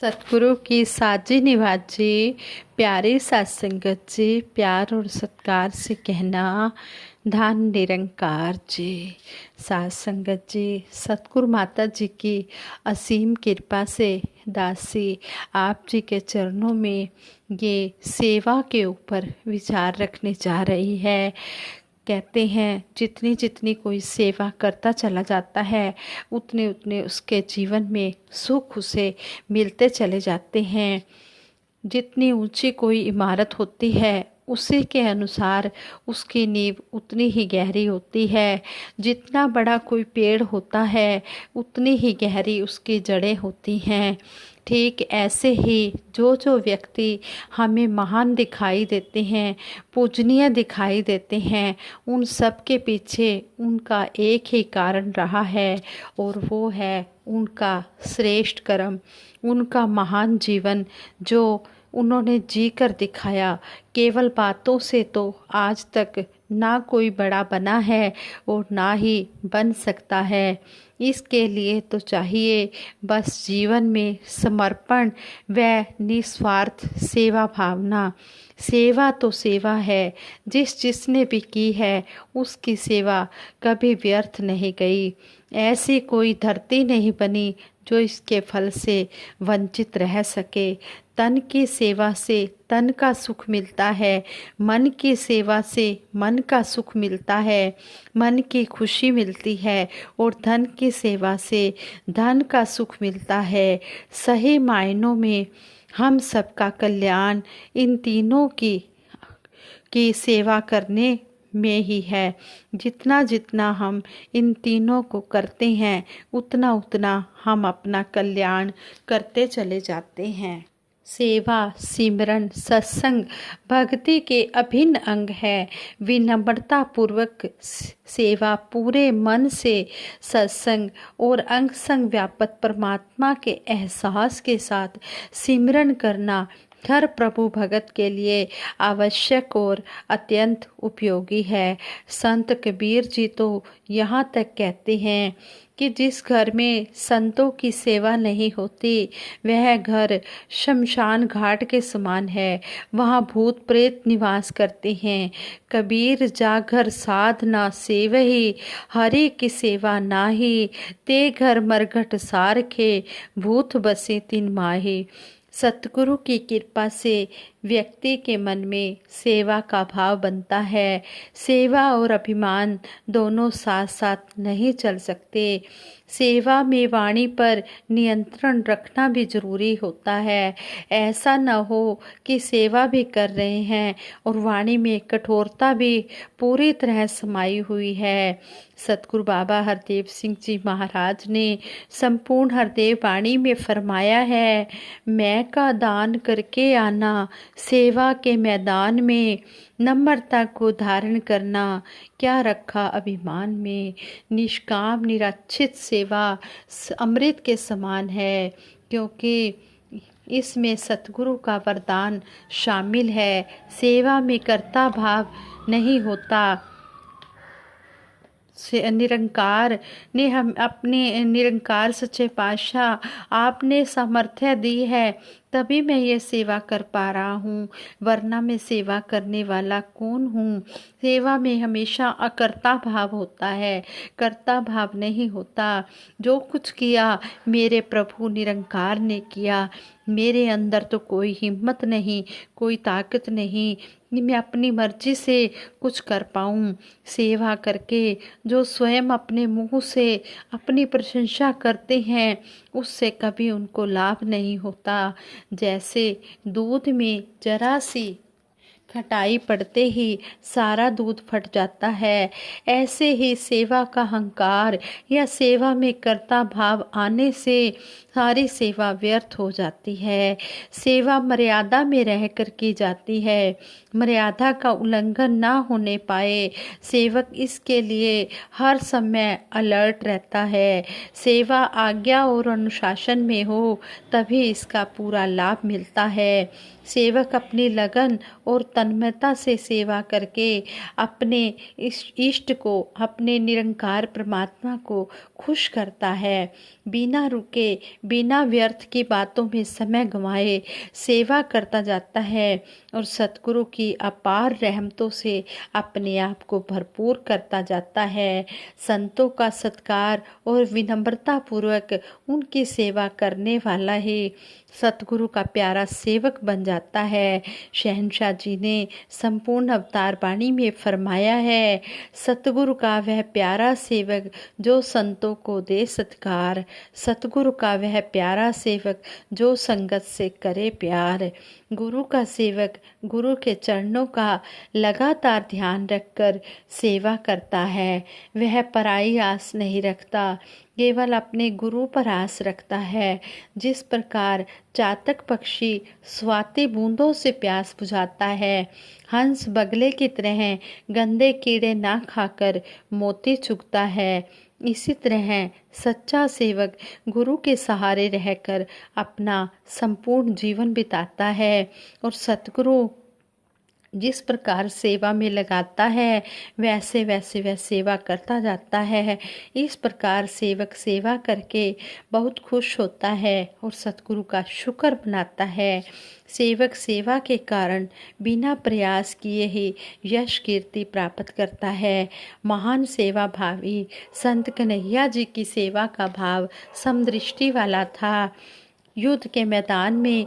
सतगुरु की साजी निवाजी प्यारे साथ संगत जी, प्यार और सत्कार से कहना धन निरंकार जी। साथ संगत जी, सतगुरु माता जी की असीम कृपा से दासी आप जी के चरणों में ये सेवा के ऊपर विचार रखने जा रही है। कहते हैं जितनी जितनी कोई सेवा करता चला जाता है उतने उतने उसके जीवन में सुख उसे मिलते चले जाते हैं। जितनी ऊंची कोई इमारत होती है उसी के अनुसार उसकी नींव उतनी ही गहरी होती है। जितना बड़ा कोई पेड़ होता है उतनी ही गहरी उसकी जड़ें होती हैं। ठीक ऐसे ही जो जो व्यक्ति हमें महान दिखाई देते हैं, पूजनीय दिखाई देते हैं, उन सब के पीछे उनका एक ही कारण रहा है और वो है उनका श्रेष्ठ कर्म, उनका महान जीवन जो उन्होंने जी कर दिखाया। केवल बातों से तो आज तक ना कोई बड़ा बना है और ना ही बन सकता है। इसके लिए तो चाहिए बस जीवन में समर्पण व निस्वार्थ सेवा भावना। सेवा तो सेवा है, जिसने भी की है उसकी सेवा कभी व्यर्थ नहीं गई। ऐसी कोई धरती नहीं बनी जो इसके फल से वंचित रह सके। तन की सेवा से तन का सुख मिलता है, मन की सेवा से मन का सुख मिलता है, मन की खुशी मिलती है और धन की सेवा से धन का सुख मिलता है। सही मायनों में हम सबका कल्याण इन तीनों की सेवा करने में ही है। जितना जितना हम इन तीनों को करते हैं उतना उतना हम अपना कल्याण करते चले जाते हैं। सेवा, सिमरन, सत्संग भक्ति के अभिन्न अंग है। विनम्रता पूर्वक सेवा, पूरे मन से सत्संग और अंग संग व्यापक परमात्मा के एहसास के साथ सिमरन करना हर प्रभु भगत के लिए आवश्यक और अत्यंत उपयोगी है। संत कबीर जी तो यहाँ तक कहते हैं कि जिस घर में संतों की सेवा नहीं होती वह घर शमशान घाट के समान है, वहाँ भूत प्रेत निवास करते हैं। कबीर जागर साध ना सेवही, हरि की सेवा नाही, ते घर मरघट सारखे, भूत बसे तिन माही। सतगुरु की कृपा से व्यक्ति के मन में सेवा का भाव बनता है। सेवा और अभिमान दोनों साथ साथ नहीं चल सकते। सेवा में वाणी पर नियंत्रण रखना भी जरूरी होता है। ऐसा न हो कि सेवा भी कर रहे हैं और वाणी में कठोरता भी पूरी तरह समाई हुई है। सतगुरु बाबा हरदेव सिंह जी महाराज ने संपूर्ण हरदेव वाणी में फरमाया है, मैं का दान करके आना, सेवा के मैदान में नम्रता को धारण करना, क्या रखा अभिमान में। निष्काम निरक्षित सेवा अमृत के समान है, क्योंकि इसमें सतगुरु का वरदान शामिल है। सेवा में कर्ता भाव नहीं होता। से निरंकार ने हम अपने निरंकार सच्चे पातशाह आपने सामर्थ्य दी है तभी मैं ये सेवा कर पा रहा हूँ, वरना मैं सेवा करने वाला कौन हूँ। सेवा में हमेशा अकर्ता भाव होता है, कर्ता भाव नहीं होता। जो कुछ किया मेरे प्रभु निरंकार ने किया। मेरे अंदर तो कोई हिम्मत नहीं, कोई ताकत नहीं कि मैं अपनी मर्जी से कुछ कर पाऊँ। सेवा करके जो स्वयं अपने मुंह से अपनी प्रशंसा करते हैं उससे कभी उनको लाभ नहीं होता। जैसे दूध में जरा सी खटाई पड़ते ही सारा दूध फट जाता है, ऐसे ही सेवा का अहंकार या सेवा में कर्ता भाव आने से सारी सेवा व्यर्थ हो जाती है। सेवा मर्यादा में रहकर की जाती है। मर्यादा का उल्लंघन ना होने पाए, सेवक इसके लिए हर समय अलर्ट रहता है। सेवा आज्ञा और अनुशासन में हो तभी इसका पूरा लाभ मिलता है। सेवक अपनी लगन और तन तन्मयता से सेवा करके अपने इष्ट को, अपने निरंकार परमात्मा को खुश करता है। बिना रुके, बिना व्यर्थ की बातों में समय गंवाए सेवा करता जाता है और सतगुरु की अपार रहमतों से अपने आप को भरपूर करता जाता है। संतों का सत्कार और विनम्रता पूर्वक उनकी सेवा करने वाला ही सतगुरु का प्यारा सेवक बन जाता है। शहंशाह जी ने संपूर्ण अवतार वाणी में फरमाया है, सतगुरु का वह प्यारा सेवक जो संतों को दे सत्कार, सतगुरु का वह प्यारा सेवक जो संगत से करे प्यार। गुरु का सेवक गुरु के चरणों का लगातार ध्यान रखकर सेवा करता है। वह पराई आस नहीं रखता, केवल अपने गुरु पर आस रखता है। जिस प्रकार चातक पक्षी स्वाति बूंदों से प्यास बुझाता है, हंस बगले की तरह गंदे कीड़े ना खाकर मोती चुगता है, इसी तरह सच्चा सेवक गुरु के सहारे रहकर अपना संपूर्ण जीवन बिताता है और सतगुरु जिस प्रकार सेवा में लगाता है वैसे वैसे वह सेवा करता जाता है। इस प्रकार सेवक सेवा करके बहुत खुश होता है और सतगुरु का शुक्र मनाता है। सेवक सेवा के कारण बिना प्रयास किए ही यश कीर्ति प्राप्त करता है। महान सेवा भावी संत कन्हैया जी की सेवा का भाव समदृष्टि वाला था। युद्ध के मैदान में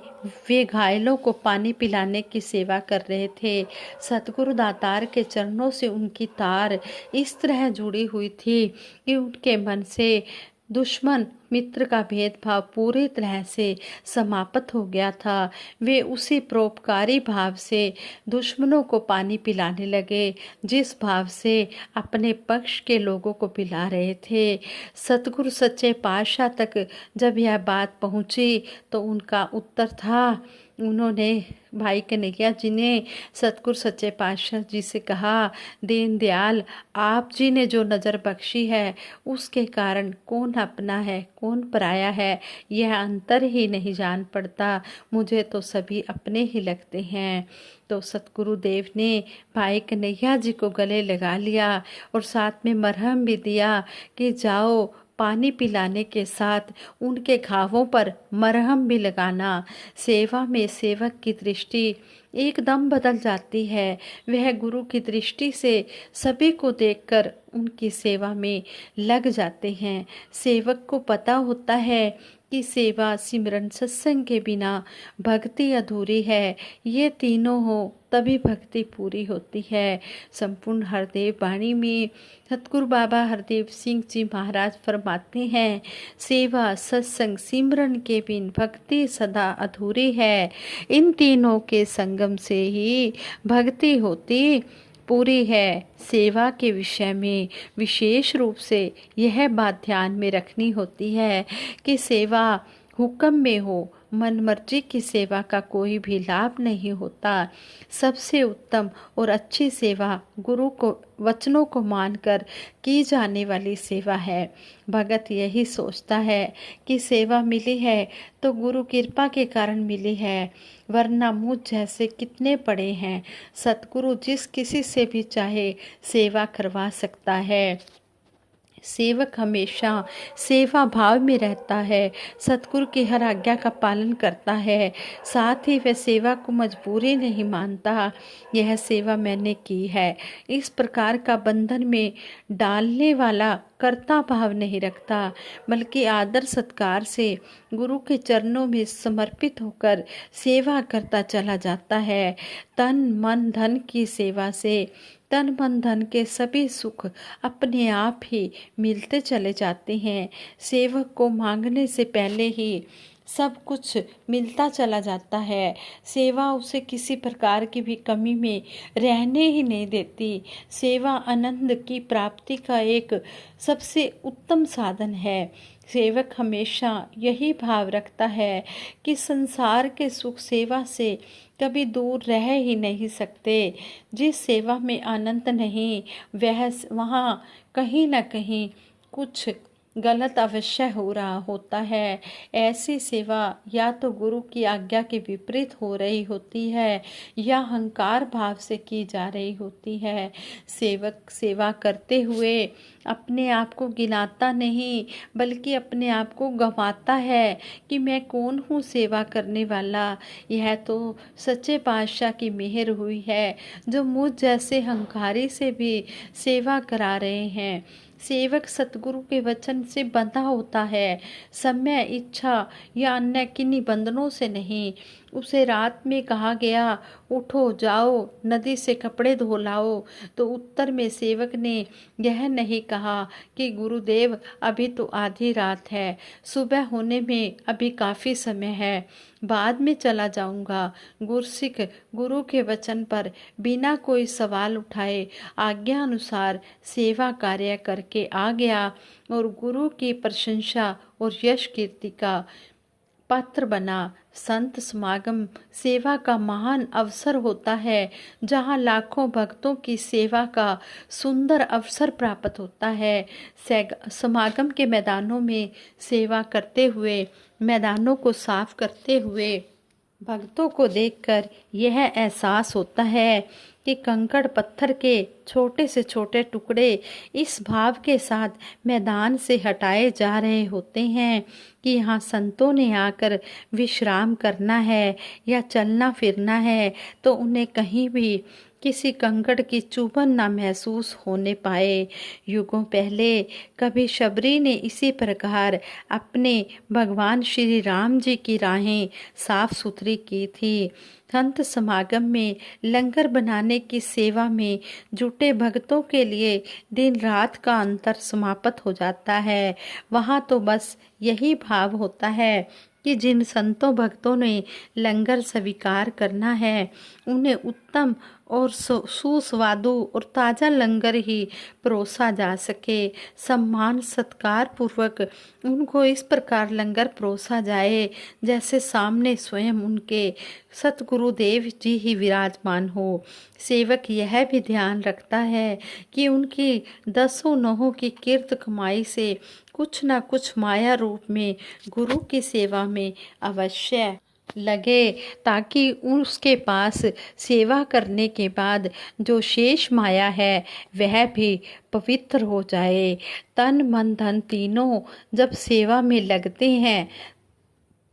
वे घायलों को पानी पिलाने की सेवा कर रहे थे। सतगुरु दातार के चरणों से उनकी तार इस तरह जुड़ी हुई थी कि उनके मन से दुश्मन मित्र का भेदभाव पूरी तरह से समाप्त हो गया था। वे उसी परोपकारी भाव से दुश्मनों को पानी पिलाने लगे जिस भाव से अपने पक्ष के लोगों को पिला रहे थे। सतगुरु सच्चे पातशाह तक जब यह बात पहुंची तो उनका उत्तर था, उन्होंने भाई कन्हैया जी ने सतगुरु सच्चे पातशाह जी से कहा, दीनदयाल आप जी ने जो नज़र बख्शी है उसके कारण कौन अपना है कौन पराया है यह अंतर ही नहीं जान पड़ता, मुझे तो सभी अपने ही लगते हैं। तो सतगुरु देव ने भाई कन्हैया जी को गले लगा लिया और साथ में मरहम भी दिया कि जाओ पानी पिलाने के साथ उनके घावों पर मरहम भी लगाना। सेवा में सेवक की दृष्टि एकदम बदल जाती है। वह गुरु की दृष्टि से सभी को देखकर उनकी सेवा में लग जाते हैं। सेवक को पता होता है कि सेवा सिमरन सत्संग के बिना भक्ति अधूरी है। ये तीनों हो तभी भक्ति पूरी होती है। संपूर्ण हरदेव वाणी में सतगुरु बाबा हरदेव सिंह जी महाराज फरमाते हैं, सेवा सत्संग सिमरन के बिन भक्ति सदा अधूरी है। इन तीनों के संगम से ही भक्ति होती पूरी है। सेवा के विषय में विशेष रूप से यह बात ध्यान में रखनी होती है कि सेवा हुक्म में हो, मन मर्जी की सेवा का कोई भी लाभ नहीं होता। सबसे उत्तम और अच्छी सेवा गुरु को वचनों को मानकर की जाने वाली सेवा है। भगत यही सोचता है कि सेवा मिली है तो गुरु कृपा के कारण मिली है, वरना मुझ जैसे कितने पड़े हैं। सतगुरु जिस किसी से भी चाहे सेवा करवा सकता है। सेवक हमेशा सेवा भाव में रहता है, सतगुरु की हर आज्ञा का पालन करता है, साथ ही वह सेवा को मजबूरी नहीं मानता। यह सेवा मैंने की है इस प्रकार का बंधन में डालने वाला कर्ता भाव नहीं रखता, बल्कि आदर सत्कार से गुरु के चरणों में समर्पित होकर सेवा करता चला जाता है। तन मन धन की सेवा से तन मन धन के सभी सुख अपने आप ही मिलते चले जाते हैं। सेवक को मांगने से पहले ही सब कुछ मिलता चला जाता है। सेवा उसे किसी प्रकार की भी कमी में रहने ही नहीं देती। सेवा आनंद की प्राप्ति का एक सबसे उत्तम साधन है। सेवक हमेशा यही भाव रखता है कि संसार के सुख सेवा से कभी दूर रह ही नहीं सकते। जिस सेवा में आनंद नहीं वह वहाँ कहीं न कहीं कुछ गलत अवश्य हो रहा होता है। ऐसी सेवा या तो गुरु की आज्ञा के विपरीत हो रही होती है या अहंकार भाव से की जा रही होती है। सेवक सेवा करते हुए अपने आप को गिनाता नहीं बल्कि अपने आप को गंवाता है कि मैं कौन हूँ सेवा करने वाला। यह तो सच्चे पातशाह की मेहर हुई है जो मुझ जैसे अहंकारी से भी सेवा करा रहे हैं। सेवक सतगुरु के वचन से बंधा होता है, समय, इच्छा या अन्य किन्हीं बंधनों से नहीं। उसे रात में कहा गया उठो जाओ नदी से कपड़े धो लाओ तो उत्तर में सेवक ने यह नहीं कहा कि गुरुदेव अभी तो आधी रात है, सुबह होने में अभी काफ़ी समय है, बाद में चला जाऊंगा। गुरसिख गुरु के वचन पर बिना कोई सवाल उठाए आज्ञा अनुसार सेवा कार्य करके आ गया और गुरु की प्रशंसा और यश कीर्ति का पात्र बना। संत समागम सेवा का महान अवसर होता है जहाँ लाखों भक्तों की सेवा का सुंदर अवसर प्राप्त होता है। समागम के मैदानों में सेवा करते हुए, मैदानों को साफ करते हुए भक्तों को देखकर यह एहसास होता है कि कंकड़ पत्थर के छोटे से छोटे टुकड़े इस भाव के साथ मैदान से हटाए जा रहे होते हैं कि यहाँ संतों ने आकर विश्राम करना है या चलना फिरना है तो उन्हें कहीं भी किसी कंकड़ की चुभन ना महसूस होने पाए। युगों पहले कभी शबरी ने इसी प्रकार अपने भगवान श्री राम जी की राहें साफ सुथरी की थी। संत समागम में लंगर बनाने की सेवा में जुटे भक्तों के लिए दिन रात का अंतर समाप्त हो जाता है। वहाँ तो बस यही भाव होता है कि जिन संतों भक्तों ने लंगर स्वीकार करना है उन्हें उत्तम और सुस्वादु और ताज़ा लंगर ही परोसा जा सके। सम्मान सत्कार पूर्वक उनको इस प्रकार लंगर परोसा जाए जैसे सामने स्वयं उनके सतगुरुदेव जी ही विराजमान हो। सेवक यह भी ध्यान रखता है कि उनकी दसों नौहों की किर्त कमाई से कुछ न कुछ माया रूप में गुरु की सेवा में अवश्य लगे ताकि उसके पास सेवा करने के बाद जो शेष माया है वह भी पवित्र हो जाए। तन मन धन तीनों जब सेवा में लगते हैं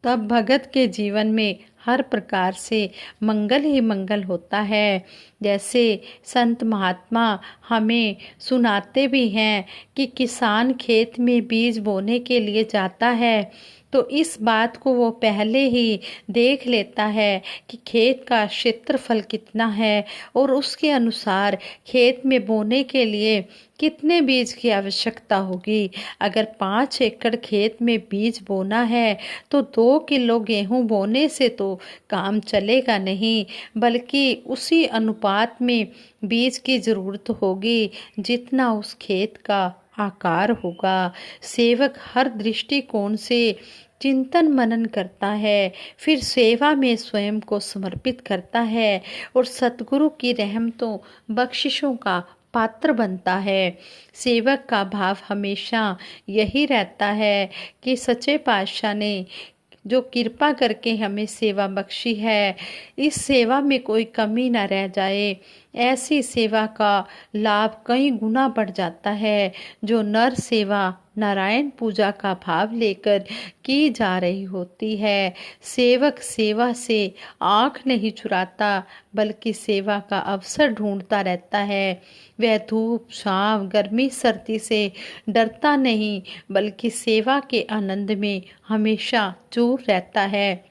तब भगत के जीवन में हर प्रकार से मंगल ही मंगल होता है। जैसे संत महात्मा हमें सुनाते भी हैं कि किसान खेत में बीज बोने के लिए जाता है तो इस बात को वो पहले ही देख लेता है कि खेत का क्षेत्रफल कितना है और उसके अनुसार खेत में बोने के लिए कितने बीज की आवश्यकता होगी। अगर 5 एकड़ खेत में बीज बोना है तो 2 किलो गेहूं बोने से तो काम चलेगा नहीं बल्कि उसी अनुपात में बीज की जरूरत होगी जितना उस खेत का आकार होगा। सेवक हर दृष्टिकोण से चिंतन मनन करता है, फिर सेवा में स्वयं को समर्पित करता है और सतगुरु की रहमतों बख्शिशों का पात्र बनता है। सेवक का भाव हमेशा यही रहता है कि सच्चे पातशाह ने जो कृपा करके हमें सेवा बख्शी है इस सेवा में कोई कमी न रह जाए। ऐसी सेवा का लाभ कई गुना बढ़ जाता है जो नर सेवा नारायण पूजा का भाव लेकर की जा रही होती है। सेवक सेवा से आँख नहीं चुराता बल्कि सेवा का अवसर ढूंढता रहता है। वह धूप छाँव गर्मी सर्दी से डरता नहीं बल्कि सेवा के आनंद में हमेशा चूर रहता है।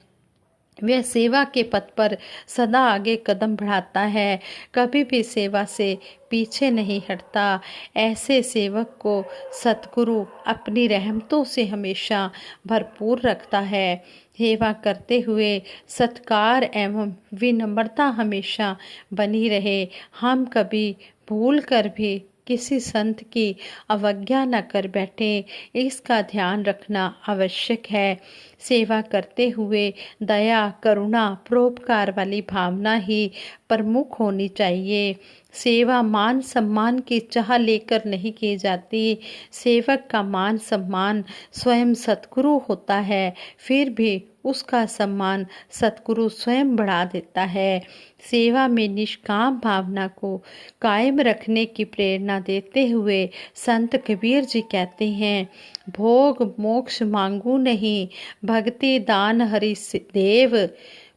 वह सेवा के पथ पर सदा आगे कदम बढ़ाता है, कभी भी सेवा से पीछे नहीं हटता। ऐसे सेवक को सतगुरु अपनी रहमतों से हमेशा भरपूर रखता है। सेवा करते हुए सत्कार एवं विनम्रता हमेशा बनी रहे। हम कभी भूल कर भी किसी संत की अवज्ञा न कर बैठे, इसका ध्यान रखना आवश्यक है। सेवा करते हुए दया करुणा परोपकार वाली भावना ही प्रमुख होनी चाहिए। सेवा मान सम्मान की चाह लेकर नहीं की जाती। सेवक का मान सम्मान स्वयं सतगुरु होता है, फिर भी उसका सम्मान सतगुरु स्वयं बढ़ा देता है। सेवा में निष्काम भावना को कायम रखने की प्रेरणा देते हुए संत कबीर जी कहते हैं, भोग मोक्ष मांगू नहीं, भक्ति दान हरि देव।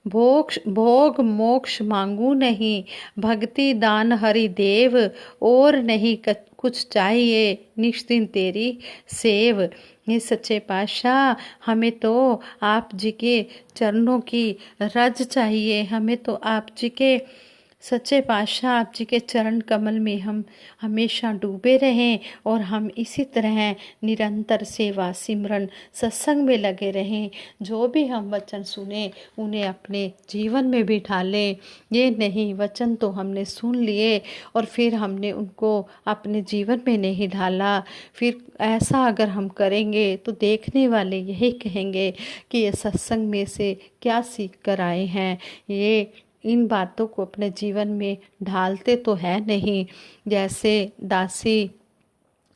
भोग मोक्ष मांगू नहीं, भक्ति दान हरि देव। और नहीं कुछ चाहिए, निश्चिंत तेरी सेव। ये सच्चे पातशाह, हमें तो आप जी के चरणों की रज चाहिए, हमें तो आप जी के सच्चे पातशाह, आप जी के चरण कमल में हम हमेशा डूबे रहें और हम इसी तरह निरंतर सेवा सिमरन सत्संग में लगे रहें। जो भी हम वचन सुने उन्हें अपने जीवन में भी ढालें। ये नहीं वचन तो हमने सुन लिए और फिर हमने उनको अपने जीवन में नहीं ढाला, फिर ऐसा अगर हम करेंगे तो देखने वाले यही कहेंगे कि ये सत्संग में से क्या सीख कर आए हैं। ये इन बातों को अपने जीवन में ढालते तो है नहीं। जैसे दासी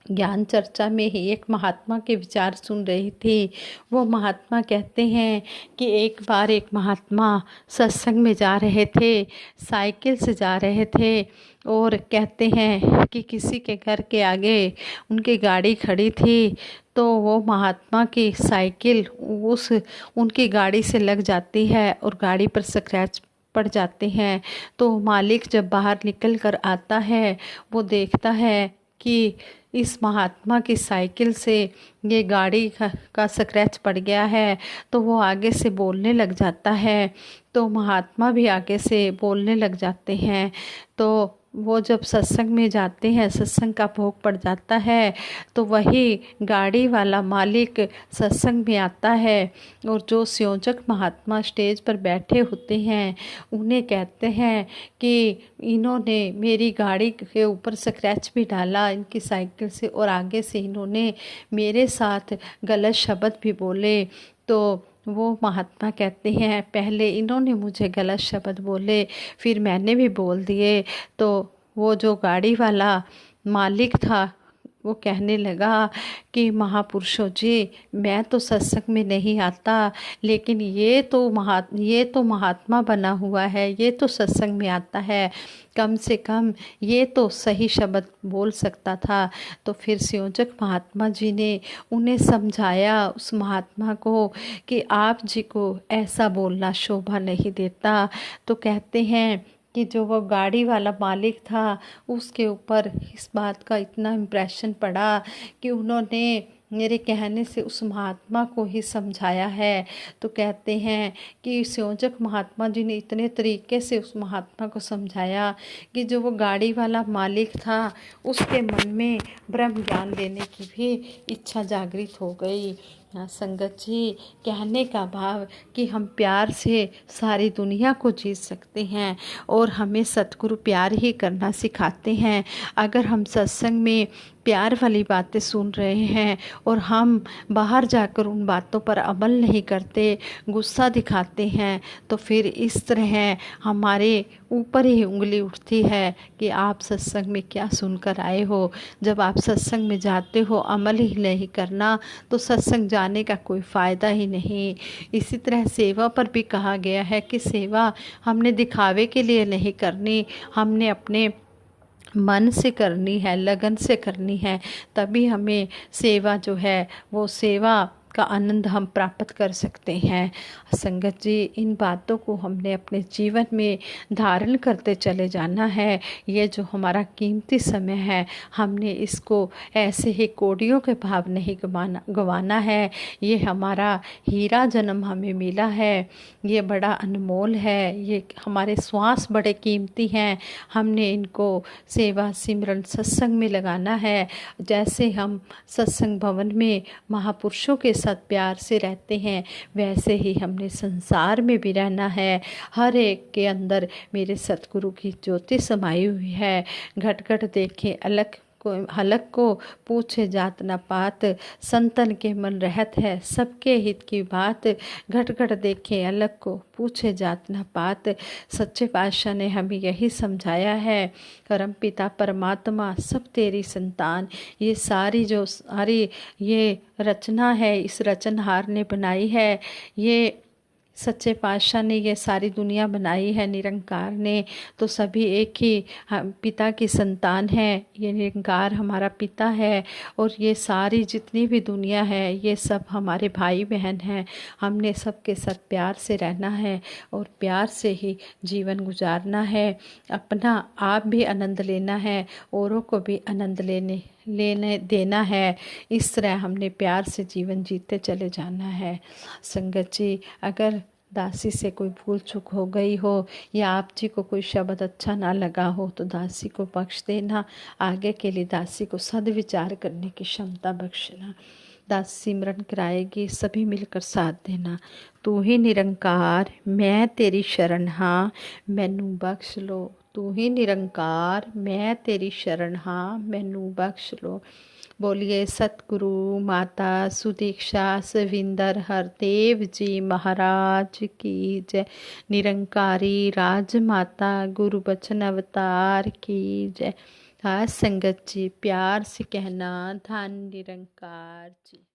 ज्ञान चर्चा में ही एक महात्मा के विचार सुन रही थी। वो महात्मा कहते हैं कि एक बार एक महात्मा सत्संग में जा रहे थे, साइकिल से जा रहे थे और कहते हैं कि किसी के घर के आगे उनकी गाड़ी खड़ी थी, तो वो महात्मा की साइकिल उनकी गाड़ी से लग जाती है और गाड़ी पर स्क्रैच पड़ जाते हैं। तो मालिक जब बाहर निकल कर आता है, वो देखता है कि इस महात्मा की साइकिल से ये गाड़ी का स्क्रैच पड़ गया है, तो वो आगे से बोलने लग जाता है। तो महात्मा भी आगे से बोलने लग जाते हैं। तो वो जब सत्संग में जाते हैं, सत्संग का भोग पड़ जाता है, तो वही गाड़ी वाला मालिक सत्संग में आता है और जो संयोजक महात्मा स्टेज पर बैठे होते हैं उन्हें कहते हैं कि इन्होंने मेरी गाड़ी के ऊपर स्क्रैच भी डाला इनकी साइकिल से और आगे से इन्होंने मेरे साथ गलत शब्द भी बोले। तो वो महात्मा कहते हैं, पहले इन्होंने मुझे गलत शब्द बोले, फिर मैंने भी बोल दिए। तो वो जो गाड़ी वाला मालिक था वो कहने लगा कि महापुरुषों जी, मैं तो सत्संग में नहीं आता, लेकिन ये तो महात्मा बना हुआ है, ये तो सत्संग में आता है, कम से कम ये तो सही शब्द बोल सकता था। तो फिर संयोजक महात्मा जी ने उन्हें समझाया, उस महात्मा को, कि आप जी को ऐसा बोलना शोभा नहीं देता। तो कहते हैं कि जो वो गाड़ी वाला मालिक था उसके ऊपर इस बात का इतना इम्प्रेशन पड़ा कि उन्होंने मेरे कहने से उस महात्मा को ही समझाया है। तो कहते हैं कि संयोजक महात्मा जी ने इतने तरीके से उस महात्मा को समझाया कि जो वो गाड़ी वाला मालिक था उसके मन में ब्रह्म ज्ञान देने की भी इच्छा जागृत हो गई। संगत जी, कहने का भाव कि हम प्यार से सारी दुनिया को जीत सकते हैं और हमें सतगुरु प्यार ही करना सिखाते हैं। अगर हम सत्संग में प्यार वाली बातें सुन रहे हैं और हम बाहर जाकर उन बातों पर अमल नहीं करते, गुस्सा दिखाते हैं, तो फिर इस तरह हमारे ऊपर ही उंगली उठती है कि आप सत्संग में क्या सुनकर आए हो। जब आप सत्संग में जाते हो अमल ही नहीं करना तो सत्संग जाने का कोई फ़ायदा ही नहीं। इसी तरह सेवा पर भी कहा गया है कि सेवा हमने दिखावे के लिए नहीं करनी, हमने अपने मन से करनी है, लगन से करनी है, तभी हमें सेवा जो है वो सेवा का आनंद हम प्राप्त कर सकते हैं। संगत जी, इन बातों को हमने अपने जीवन में धारण करते चले जाना है। ये जो हमारा कीमती समय है हमने इसको ऐसे ही कोड़ियों के भाव नहीं गंवाना है। ये हमारा हीरा जन्म हमें मिला है, ये बड़ा अनमोल है, ये हमारे श्वास बड़े कीमती हैं, हमने इनको सेवा सिमरन सत्संग में लगाना है। जैसे हम सत्संग भवन में महापुरुषों के साथ प्यार से रहते हैं वैसे ही हमने संसार में भी रहना है। हर एक के अंदर मेरे सतगुरु की ज्योति समाई हुई है। घट घट देखें अलग हलक को पूछे जात न पात, संतन के मन रहत है सबके हित की बात, घट घट देखे अलग को पूछे जात न पात। सच्चे पातशाह ने हमें यही समझाया है, परम पिता परमात्मा सब तेरी संतान। ये सारी ये रचना है, इस रचनहार ने बनाई है, ये सच्चे पातशाह ने ये सारी दुनिया बनाई है, निरंकार ने। तो सभी एक ही पिता की संतान है, ये निरंकार हमारा पिता है। और ये सारी जितनी भी दुनिया है ये सब हमारे भाई बहन हैं। हमने सबके साथ प्यार से रहना है और प्यार से ही जीवन गुजारना है। अपना आप भी आनंद लेना है, औरों को भी आनंद लेने देना है। इस तरह हमने प्यार से जीवन जीते चले जाना है। संगत जी, अगर दासी से कोई भूल चूक हो गई हो या आप जी को कोई शब्द अच्छा ना लगा हो तो दासी को बख्श देना। आगे के लिए दासी को सद्विचार करने की क्षमता बख्शना। दासी सिमरन कराएगी, सभी मिलकर साथ देना। तू ही निरंकार मैं तेरी शरण हाँ, मैनू बख्श लो। तू ही निरंकार मैं तेरी शरण हाँ, मैनू बख्श लो। बोलिए सतगुरु माता सुदीक्षा सविंदर हरदेव जी महाराज की जय। निरंकारी राजमाता गुरु बचन अवतार की जय। हाँ संगत जी, प्यार से कहना धन निरंकार जी।